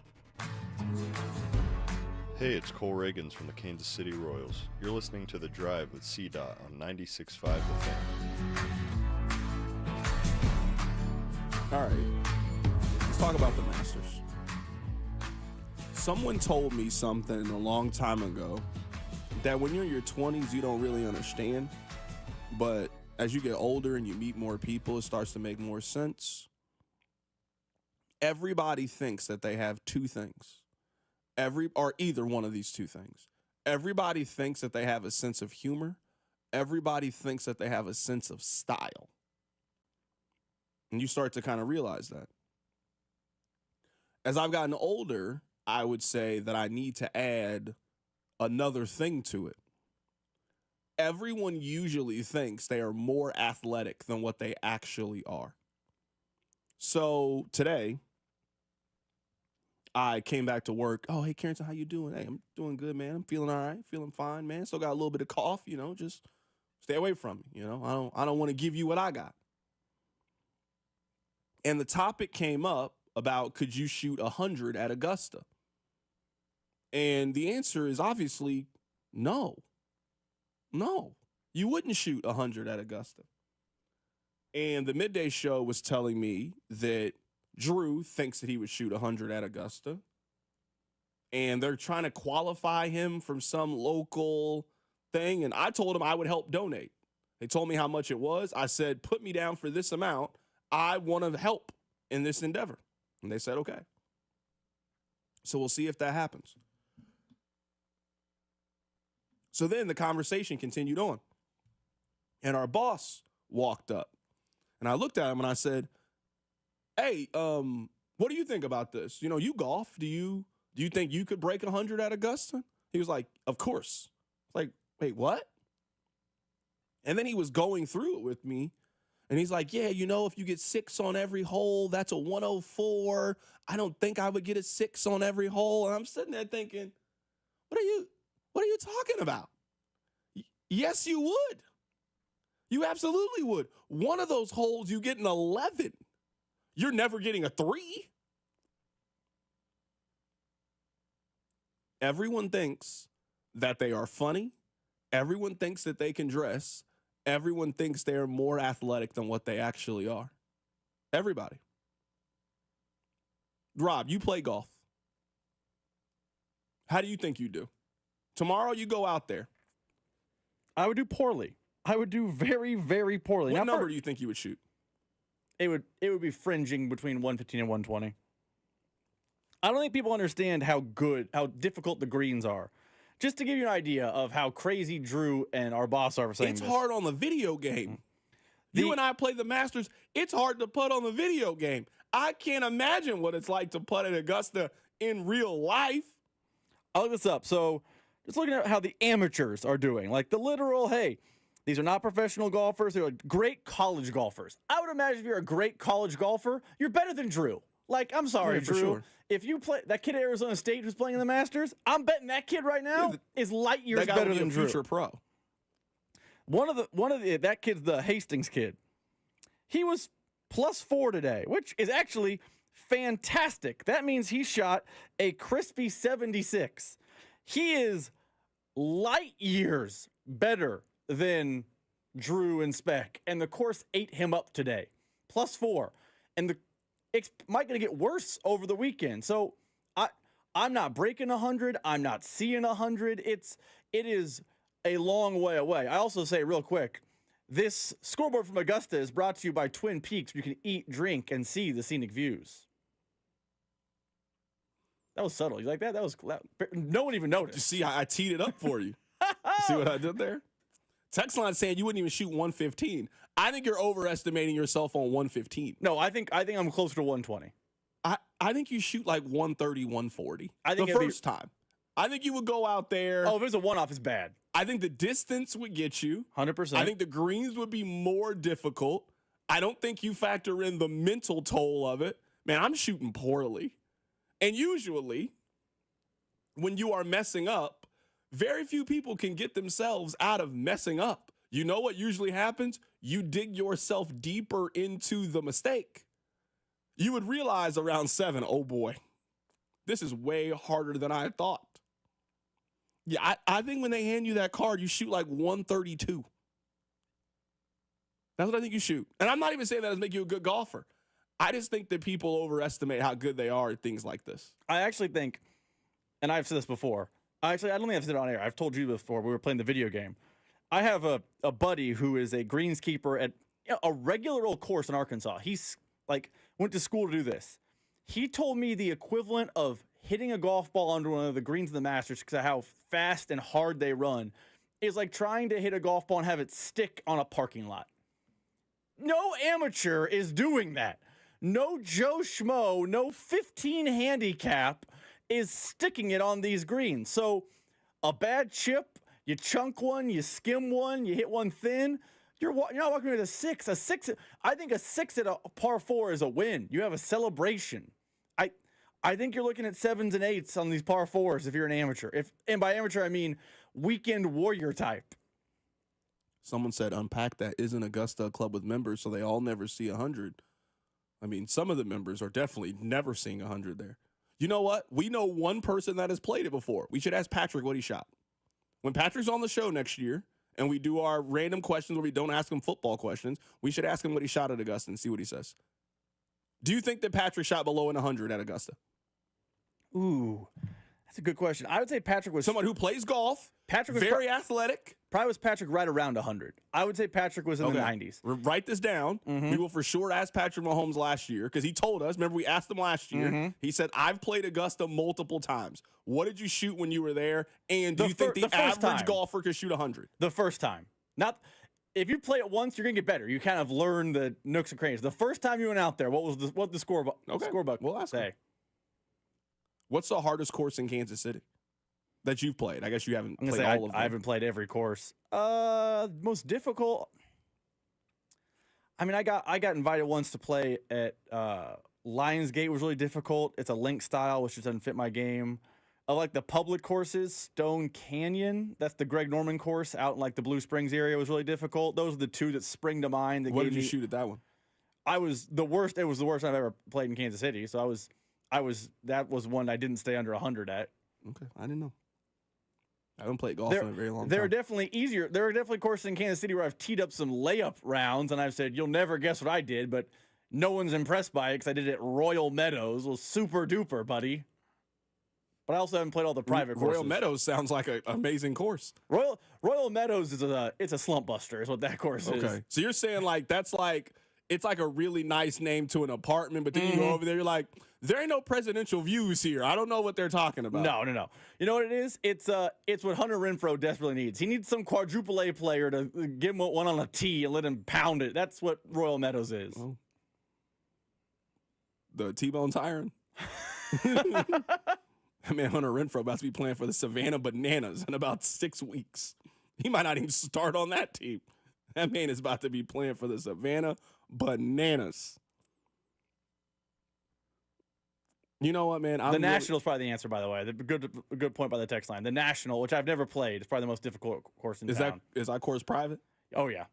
Hey, it's Cole Reagans from the Kansas City Royals. You're listening to The Drive with CDOT on 96.5 The Fan.
All right, let's talk about the Masters. Someone told me something a long time ago that when you're in your 20s, you don't really understand, but as you get older and you meet more people, it starts to make more sense. Everybody thinks that they have two things. Or either one of these two things. Everybody thinks that they have a sense of humor. Everybody thinks that they have a sense of style. And you start to kind of realize that. As I've gotten older, I would say that I need to add another thing to it. Everyone usually thinks they are more athletic than what they actually are. So today, I came back to work. Oh, hey, Carrington, how you doing? Hey, I'm doing good, man. I'm feeling all right, feeling fine, man. Still got a little bit of cough, just stay away from me, I don't want to give you what I got. And the topic came up about, could you shoot 100 at Augusta? And the answer is obviously no. No, you wouldn't shoot 100 at Augusta. And the midday show was telling me that Drew thinks that he would shoot 100 at Augusta. And they're trying to qualify him from some local thing. And I told him I would help donate. They told me how much it was. I said, put me down for this amount. I want to help in this endeavor. And they said, okay. So we'll see if that happens. So then the conversation continued on. And our boss walked up. And I looked at him and I said, hey, what do you think about this? You know, you golf. Do you think you could break 100 at Augusta? He was like, of course. Like, wait, what? And then he was going through it with me. And he's like, yeah, you know, if you get 6 on every hole, that's a 104. I don't think I would get a 6 on every hole. And I'm sitting there thinking, what are you talking about? Yes, you would. You absolutely would. One of those holes, you get an 11. You're never getting a 3. Everyone thinks that they are funny. Everyone thinks that they can dress. Everyone thinks they're more athletic than what they actually are. Everybody. Rob, you play golf. How do you think you do? Tomorrow you go out there.
I would do poorly. I would do very, very poorly.
What number do you think you would shoot?
It would be fringing between 115 and 120. I don't think people understand how difficult the greens are. Just to give you an idea of how crazy Drew and our boss are for saying
it's
this.
hard on the video game. You and I play the Masters. It's hard to putt on the video game. I can't imagine what it's like to putt at Augusta in real life.
I'll look this up. So just looking at how the amateurs are doing, like the literal, hey, these are not professional golfers. They're like great college golfers. I would imagine if you're a great college golfer, you're better than Drew. Like, I'm sorry, Drew.
Sure.
If you play that kid at Arizona State who's playing in the Masters, I'm betting that kid right now is light years better than Drew.
Future pro.
That kid's the Hastings kid. He was +4 today, which is actually fantastic. That means he shot a crispy 76. He is light years better than Drew and Speck, and the course ate him up today. +4, and it's might going to get worse over the weekend. So I'm not breaking 100. I'm not seeing 100. It is a long way away. I also say real quick, this scoreboard from Augusta is brought to you by Twin Peaks. You can eat, drink, and see the scenic views. That was subtle. You like that? That was no one even noticed.
You see, I teed it up for you. See what I did there? Text line saying you wouldn't even shoot 115. I think you're overestimating yourself on 115.
No, I think I'm closer to 120.
I think you shoot like 130, 140.
I think
the first time. I think you would go out there.
Oh, if it was a one-off, it's bad.
I think the distance would get you.
100%.
I think the greens would be more difficult. I don't think you factor in the mental toll of it. Man, I'm shooting poorly. And usually, when you are messing up, very few people can get themselves out of messing up. You know what usually happens? You dig yourself deeper into the mistake. You would realize around 7, oh boy, this is way harder than I thought. Yeah, I think when they hand you that card, you shoot like 132. That's what I think you shoot. And I'm not even saying that to make you a good golfer. I just think that people overestimate how good they are at things like this.
I actually think, and I've said this before, I don't think I've said it on air. I've told you before. We were playing the video game. I have a buddy who is a greenskeeper at a regular old course in Arkansas. He's like went to school to do this. He told me the equivalent of hitting a golf ball under one of the greens of the Masters because of how fast and hard they run is like trying to hit a golf ball and have it stick on a parking lot. No amateur is doing that. No Joe Schmo, no 15 handicap is sticking it on these greens. So a bad chip, you chunk one, you skim one, you hit one thin, you're not walking with a 6. I think a 6 at a par 4 is a win. You have a celebration. I think you're looking at 7s and 8s on these par 4s if you're an amateur. And by amateur, I mean weekend warrior type.
Someone said, unpack that. Isn't Augusta a club with members, so they all never see 100? I mean, some of the members are definitely never seeing 100 there. You know what? We know one person that has played it before. We should ask Patrick what he shot. When Patrick's on the show next year and we do our random questions where we don't ask him football questions, we should ask him what he shot at Augusta and see what he says. Do you think that Patrick shot below 100 at Augusta?
Ooh, that's a good question. I would say Patrick was
someone who plays golf.
Patrick was
very athletic.
Probably was Patrick right around 100. I would say Patrick was in the 90s.
Write this down. We will for sure ask Patrick Mahomes last year because he told us. Remember, we asked him last year. He said, "I've played Augusta multiple times. What did you shoot when you were there? And do you think the average golfer could shoot 100?"
The first time, not. If you play it once, you're gonna get better. You kind of learn the nooks and crannies. The first time you went out there, what the scorebook?
We'll ask
say.
Him. What's the hardest course in Kansas City that you've played? I guess you haven't played all of them.
I haven't played every course. Most difficult. I mean, I got invited once to play at Lionsgate. Was really difficult. It's a link style, which just doesn't fit my game. I like the public courses. Stone Canyon, that's the Greg Norman course out in like the Blue Springs area, was really difficult. Those are the two that spring to mind.
What did you shoot at that one?
I was the worst. It was the worst I've ever played in Kansas City. So that was one I didn't stay under 100 at.
Okay, I didn't know. I haven't played golf in a very long time.
There are definitely easier. There are definitely courses in Kansas City where I've teed up some layup rounds, and I've said, "You'll never guess what I did," but no one's impressed by it because I did it at Royal Meadows. It was super duper, buddy. But I also haven't played all the private courses.
Royal Meadows sounds like an amazing course.
Royal Meadows is a slump buster, is what that course is.
Okay, so you're saying like that's like it's like a really nice name to an apartment, but then you go over there, you're like, there ain't no presidential views here. I don't know what they're talking about.
No. You know what it is? It's what Hunter Renfrow desperately needs. He needs some quadruple A player to give him one on a tee and let him pound it. That's what Royal Meadows is.
Well, the T-Bone Tyron. Man, Hunter Renfrow about to be playing for the Savannah Bananas in about 6 weeks. He might not even start on that team. That man is about to be playing for the Savannah Bananas. You know what, man?
The National's probably the answer, by the way. Good point by the text line. The National, which I've never played, is probably the most difficult course in town.
Is that course private?
Oh yeah.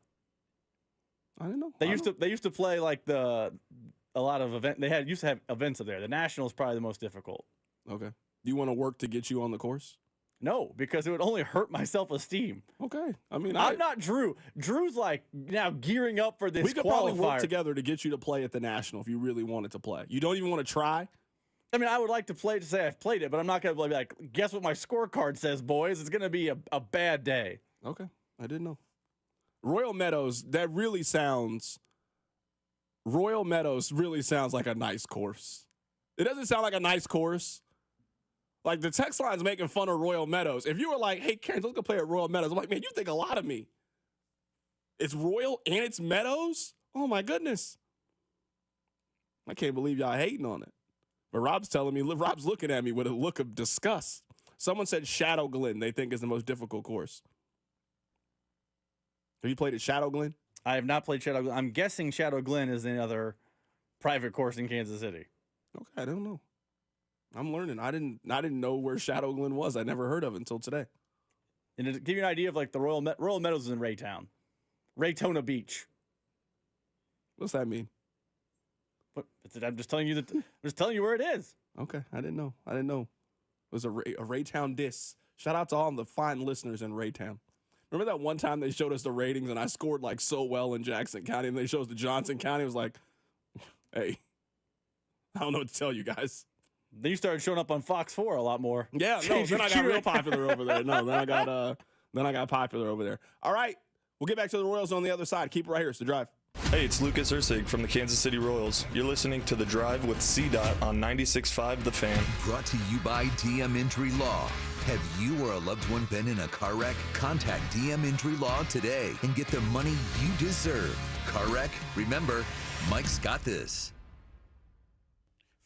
I didn't know.
They used to play like a lot of event. Used to have events up there. The National is probably the most difficult.
Okay. Do you want to work to get you on the course?
No, because it would only hurt my self-esteem.
Okay. I mean,
I'm not Drew. Drew's like now gearing up for this.
We could probably work together to get you to play at the National if you really wanted to play. You don't even want to try?
I mean, I would like to play to say I've played it, but I'm not going to be like, guess what my scorecard says, boys? It's going to be a bad day.
Okay. I didn't know. Royal Meadows really sounds like a nice course. It doesn't sound like a nice course. Like, the text line's making fun of Royal Meadows. If you were like, hey, Karen, let's go play at Royal Meadows, I'm like, man, you think a lot of me. It's Royal and it's Meadows? Oh, my goodness. I can't believe y'all hating on it. But Rob's looking at me with a look of disgust. Someone said Shadow Glen they think is the most difficult course. Have you played at Shadow Glen?
I have not played Shadow Glen. I'm guessing Shadow Glen is another private course in Kansas City.
Okay, I don't know. I'm learning. I didn't know where Shadow Glen was. I never heard of it until today.
And to give you an idea of like the Royal Meadows is in Raytown, Raytona Beach.
What's that mean?
What? I'm just telling you I'm just telling you where it is.
Okay, I didn't know. It was a Raytown diss. Shout out to all the fine listeners in Raytown. Remember that one time they showed us the ratings and I scored like so well in Jackson County and they showed us the Johnson County. It was like, hey, I don't know what to tell you guys.
Then you started showing up on Fox 4 a lot more.
Yeah, no, then I got real popular over there. No, then I got popular over there. All right, we'll get back to the Royals on the other side. Keep it right here. It's The Drive.
Hey, it's Lucas Ursig from the Kansas City Royals. You're listening to The Drive with C-Dot on 96.5 The Fan.
Brought to you by DM Injury Law. Have you or a loved one been in a car wreck? Contact DM Injury Law today and get the money you deserve. Car wreck? Remember, Mike's got this.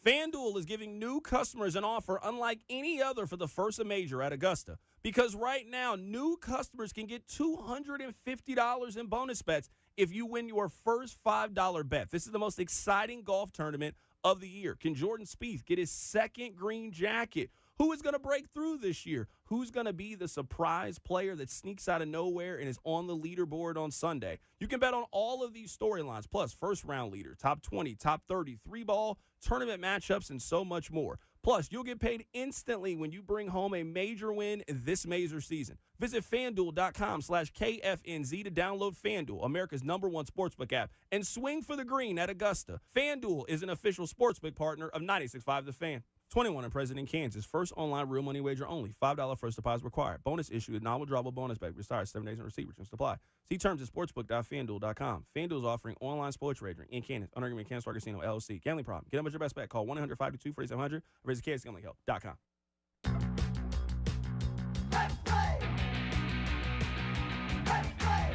FanDuel is giving new customers an offer unlike any other for the first of major at Augusta. Because right now, new customers can get $250 in bonus bets if you win your first $5 bet. This is the most exciting golf tournament of the year. Can Jordan Spieth get his second green jacket? Who is going to break through this year? Who's going to be the surprise player that sneaks out of nowhere and is on the leaderboard on Sunday? You can bet on all of these storylines, plus first-round leader, top 20, top 30, 3-ball, tournament matchups, and so much more. Plus, you'll get paid instantly when you bring home a major win this major season. Visit FanDuel.com/KFNZ to download FanDuel, America's #1 sportsbook app, and swing for the green at Augusta. FanDuel is an official sportsbook partner of 96.5 The Fan. 21 and present in Kansas. First online real money wager only. $5 first deposit required. Bonus issued. Non-withdrawable bonus bet. Retires 7 days on receipt. Returns apply. See terms at sportsbook.fanduel.com. FanDuel is offering online sports wagering in Kansas. Under agreement, Kansas Star Casino, LLC. Gambling problem. Get up with your best bet. Call 1-800-522-4700 or visit kansasgamblinghelp.com.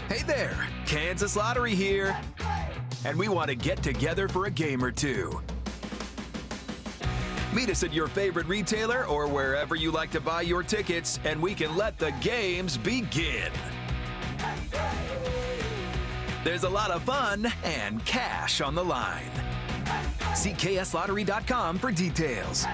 Hey there, Kansas Lottery here. And we want to get together for a game or two. Meet us at your favorite retailer or wherever you like to buy your tickets, and we can let the games begin. There's a lot of fun and cash on the line. See kslottery.com for details.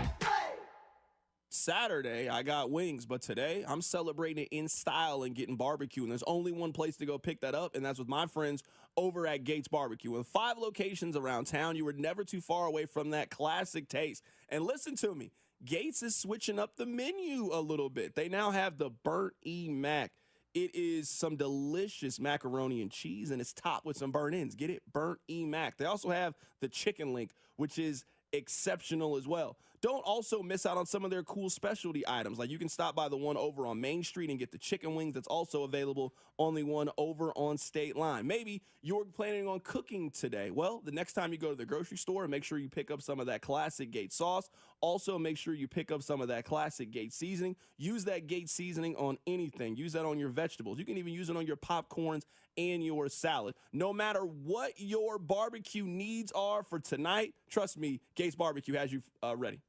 Saturday, I got wings, but today I'm celebrating it in style and getting barbecue. And there's only one place to go pick that up, and that's with my friends over at Gates Barbecue. With 5 locations around town, you were never too far away from that classic taste. And listen to me, Gates is switching up the menu a little bit. They now have the Burnt E Mac. It is some delicious macaroni and cheese, and it's topped with some burnt ends. Get it? Burnt E Mac. They also have the chicken link, which is exceptional as well. Don't also miss out on some of their cool specialty items. Like you can stop by the one over on Main Street and get the chicken wings that's also available on the one over on State Line. Maybe you're planning on cooking today. Well, the next time you go to the grocery store, make sure you pick up some of that classic Gates sauce. Also, make sure you pick up some of that classic Gates seasoning. Use that Gates seasoning on anything. Use that on your vegetables. You can even use it on your popcorns and your salad. No matter what your barbecue needs are for tonight, trust me, Gates Barbecue has you ready.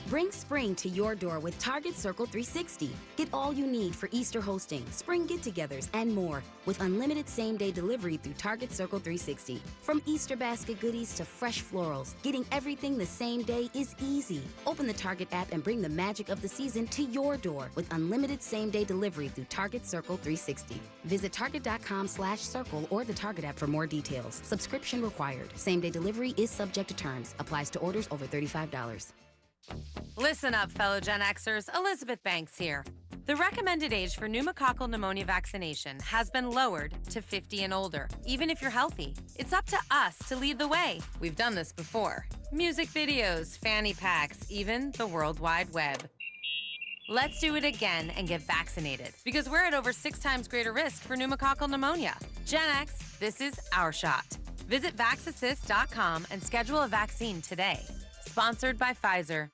Bring spring to your door with Target Circle 360. Get all you need for Easter hosting, spring get-togethers, and more with unlimited same-day delivery through Target Circle 360. From Easter basket goodies to fresh florals, getting everything the same day is easy. Open the Target app and bring the magic of the season to your door with unlimited same-day delivery through Target Circle 360. Visit target.com/circle or the Target app for more details. Subscription required. Same-day delivery is subject to terms. Applies to orders over $35.
Listen up, fellow Gen Xers. Elizabeth Banks here. The recommended age for pneumococcal pneumonia vaccination has been lowered to 50 and older, even if you're healthy. It's up to us to lead the way. We've done this before. Music videos, fanny packs, even the World Wide Web. Let's do it again and get vaccinated, because we're at over 6 times greater risk for pneumococcal pneumonia. Gen X, this is our shot. Visit vaxassist.com and schedule a vaccine today. Sponsored by Pfizer.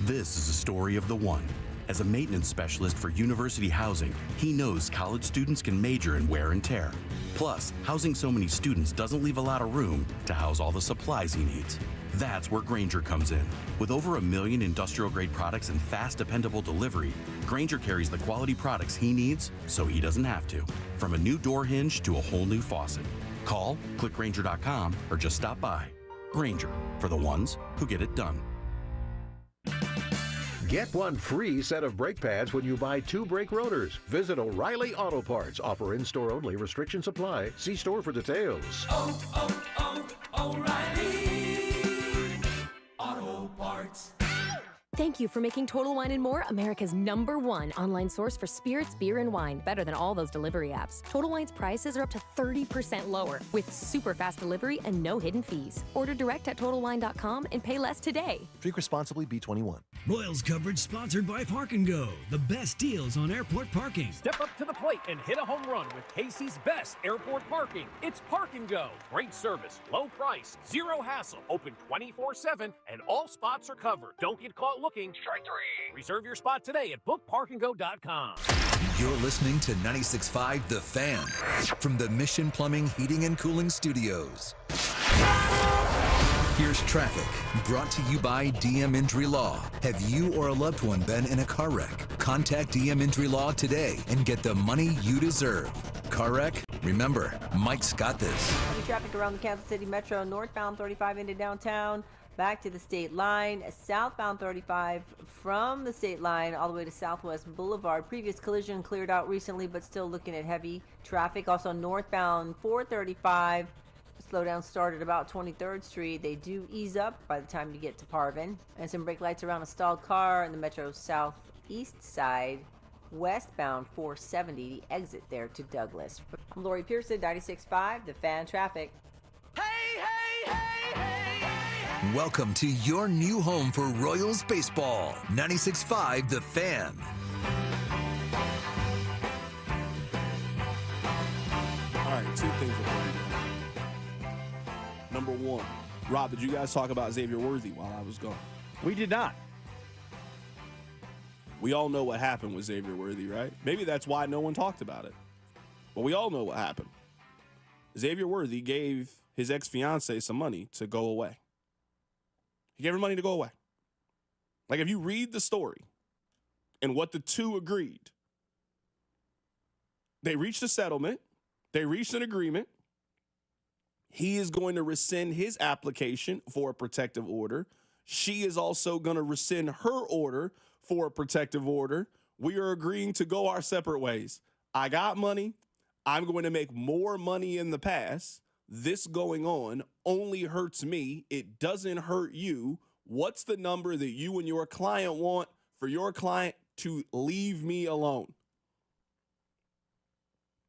This is a story of the one. As a maintenance specialist for university housing, he knows college students can major in wear and tear. Plus, housing so many students doesn't leave a lot of room to house all the supplies he needs. That's where Grainger comes in. With over 1 million industrial-grade products and fast, dependable delivery, Grainger carries the quality products he needs so he doesn't have to. From a new door hinge to a whole new faucet. Call, click Grainger.com, or just stop by. Grainger, for the ones who get it done.
Get one free set of brake pads when you buy 2 brake rotors. Visit O'Reilly Auto Parts. Offer in-store only. Restrictions apply. See store for details.
O'Reilly Auto Parts.
Thank you for making Total Wine & More America's #1 online source for spirits, beer, and wine. Better than all those delivery apps. Total Wine's prices are up to 30% lower with super fast delivery and no hidden fees. Order direct at TotalWine.com and pay less today.
Drink responsibly, B21.
Royals coverage sponsored by Park & Go. The best deals on airport parking.
Step up to the plate and hit a home run with Casey's best airport parking. It's Park & Go. Great service, low price, zero hassle, open 24/7, and all spots are covered. Don't get caught looking. Strike 3. Reserve your spot today at bookparkandgo.com.
You're listening to 96.5 The Fan from the Mission Plumbing, Heating, and Cooling Studios. Here's traffic, brought to you by DM Injury Law. Have you or a loved one been in a car wreck? Contact DM Injury Law today and get the money you deserve. Car wreck? Remember, Mike's got this.
Heavy traffic around the Kansas City Metro, northbound 35 into downtown. Back to the state line, southbound 35 from the state line all the way to Southwest Boulevard. Previous collision cleared out recently, but still looking at heavy traffic. Also northbound 435, slowdown started about 23rd Street. They do ease up by the time you get to Parvin. And some brake lights around a stalled car in the Metro Southeast side. Westbound 470, the exit there to Douglas. I'm Lori Pearson, 96.5, The Fan Traffic.
Welcome to your new home for Royals baseball. 96.5 The Fan.
All right, two things. Number one, Rob, did you guys talk about Xavier Worthy while I was gone?
We did not.
We all know what happened with Xavier Worthy, right? Maybe that's why no one talked about it. But we all know what happened. Xavier Worthy gave his ex-fiancée some money to go away. He gave her money to go away. Like, if you read the story and what the two agreed, they reached a settlement. They reached an agreement. He is going to rescind his application for a protective order. She is also going to rescind her order for a protective order. We are agreeing to go our separate ways. I got money. I'm going to make more money in the past. This going on only hurts me. It doesn't hurt you. What's the number that you and your client want for your client to leave me alone?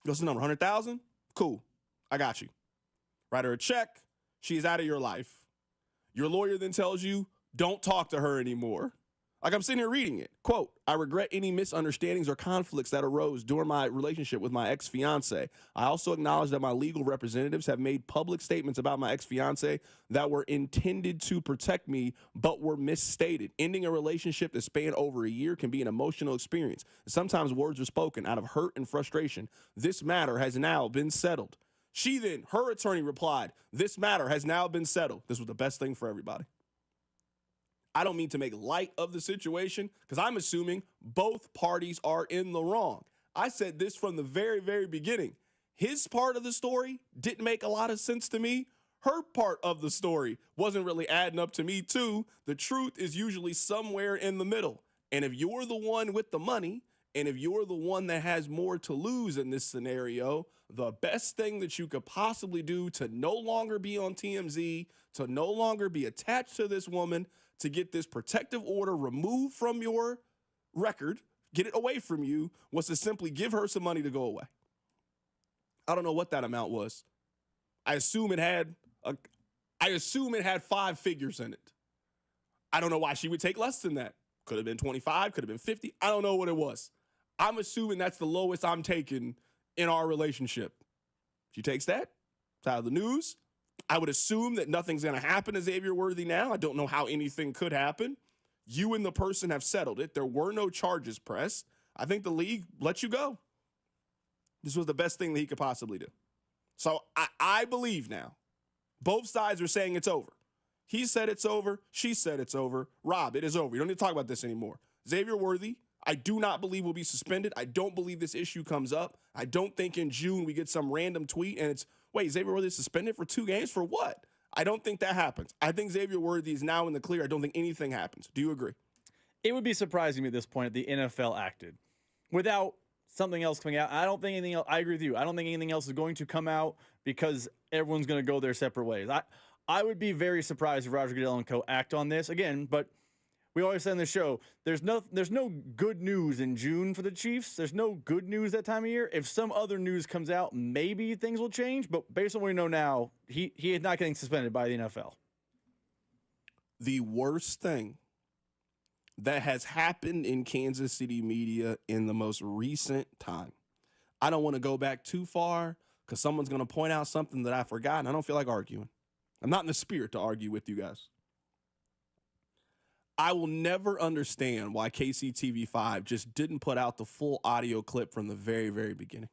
What's the number? 100,000? Cool. I got you. Write her a check. She's out of your life. Your lawyer then tells you, don't talk to her anymore. Like, I'm sitting here reading it. Quote, I regret any misunderstandings or conflicts that arose during my relationship with my ex-fiance. I also acknowledge that my legal representatives have made public statements about my ex-fiance that were intended to protect me, but were misstated. Ending a relationship that spanned over a year can be an emotional experience. Sometimes words are spoken out of hurt and frustration. This matter has now been settled. She then, her attorney replied, this matter has now been settled. This was the best thing for everybody. I don't mean to make light of the situation because I'm assuming both parties are in the wrong. I said this from the very, very beginning. His part of the story didn't make a lot of sense to me. Her part of the story wasn't really adding up to me too. The truth is usually somewhere in the middle. And if you're the one with the money, and if you're the one that has more to lose in this scenario, the best thing that you could possibly do to no longer be on TMZ, to no longer be attached to this woman, to get this protective order removed from your record, get it away from you, was to simply give her some money to go away. I don't know what that amount was. I assume it had 5 figures in it. I don't know why she would take less than that. Could have been 25, could have been 50. I don't know what it was. I'm assuming that's the lowest I'm taking in our relationship. She takes that. It's out of the news. I would assume that nothing's going to happen to Xavier Worthy now. I don't know how anything could happen. You and the person have settled it. There were no charges pressed. I think the league let you go. This was the best thing that he could possibly do. So I believe now. Both sides are saying it's over. He said it's over. She said it's over. Rob, it is over. You don't need to talk about this anymore. Xavier Worthy, I do not believe will be suspended. I don't believe this issue comes up. I don't think in June we get some random tweet and it's, wait, Xavier Worthy is suspended for 2 games for what? I don't think that happens. I think Xavier Worthy is now in the clear. I don't think anything happens. Do you agree?
It would be surprising to me at this point if the NFL acted without something else coming out. I don't think anything else. I agree with you. I don't think anything else is going to come out because everyone's going to go their separate ways. I would be very surprised if Roger Goodell and co. act on this again, but we always say on the show, there's no good news in June for the Chiefs. There's no good news that time of year. If some other news comes out, maybe things will change. But based on what we know now, he is not getting suspended by the NFL.
The worst thing that has happened in Kansas City media in the most recent time. I don't want to go back too far because someone's going to point out something that I forgot, and I don't feel like arguing. I'm not in the spirit to argue with you guys. I will never understand why KCTV5 just didn't put out the full audio clip from the very, very beginning.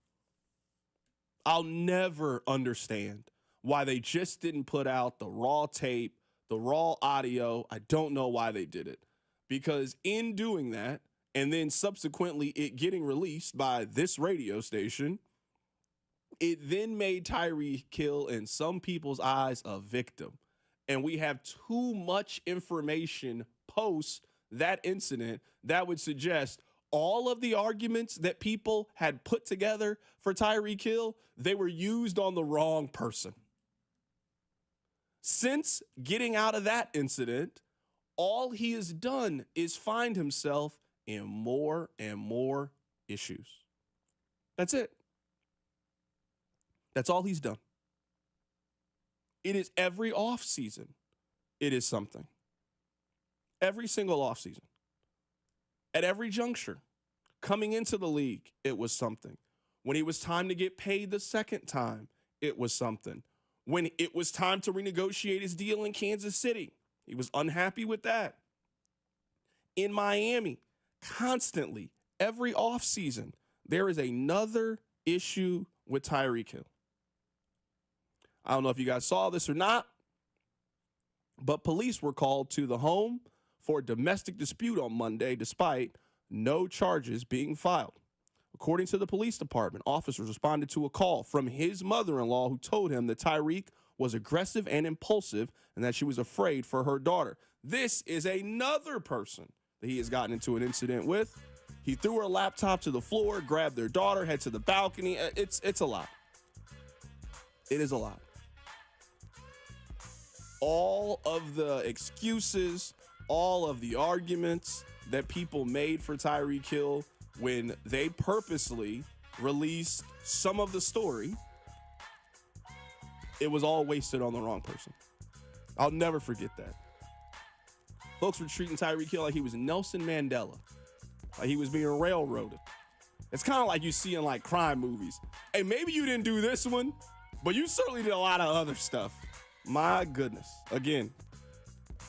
I'll never understand why they just didn't put out the raw tape, the raw audio. I don't know why they did it. Because in doing that, and then subsequently it getting released by this radio station, it then made Tyreek Hill in some people's eyes a victim. and we have too much information post that incident that would suggest all of the arguments that people had put together for Tyreek Hill, they were used on the wrong person. Since getting out of that incident, all he has done is find himself in more and more issues. That's it. That's all he's done. It is every offseason. It is something. Every single offseason. At every juncture. Coming into the league, it was something. When it was time to get paid the second time, it was something. When it was time to renegotiate his deal in Kansas City, he was unhappy with that. In Miami, constantly, every offseason, there is another issue with Tyreek Hill. I don't know if you guys saw this or not, but police were called to the home for a domestic dispute on Monday, despite no charges being filed. According to the police department, officers responded to a call from his mother-in-law who told him that Tyreek was aggressive and impulsive and that she was afraid for her daughter. This is another person that he has gotten into an incident with. He threw her laptop to the floor, grabbed their daughter, head to the balcony. It's a lot. It is a lot. All of the excuses, all of the arguments that people made for Tyreek Hill when they purposely released some of the story, it was all wasted on the wrong person. I'll never forget that. Folks were treating Tyreek Hill like he was Nelson Mandela, like he was being railroaded. It's kind of like you see in like crime movies. Hey, maybe you didn't do this one, but you certainly did a lot of other stuff. My goodness. Again.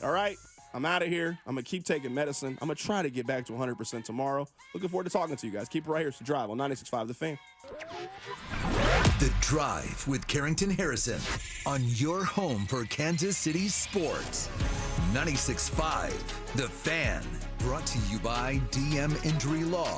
All right. I'm out of here. I'm going to keep taking medicine. I'm going to try to get back to 100% tomorrow. Looking forward to talking to you guys. Keep it right here. It's The Drive on 96.5 The Fan.
The Drive with Carrington Harrison on your home for Kansas City sports. 96.5 The Fan. Brought to you by DM Injury Law.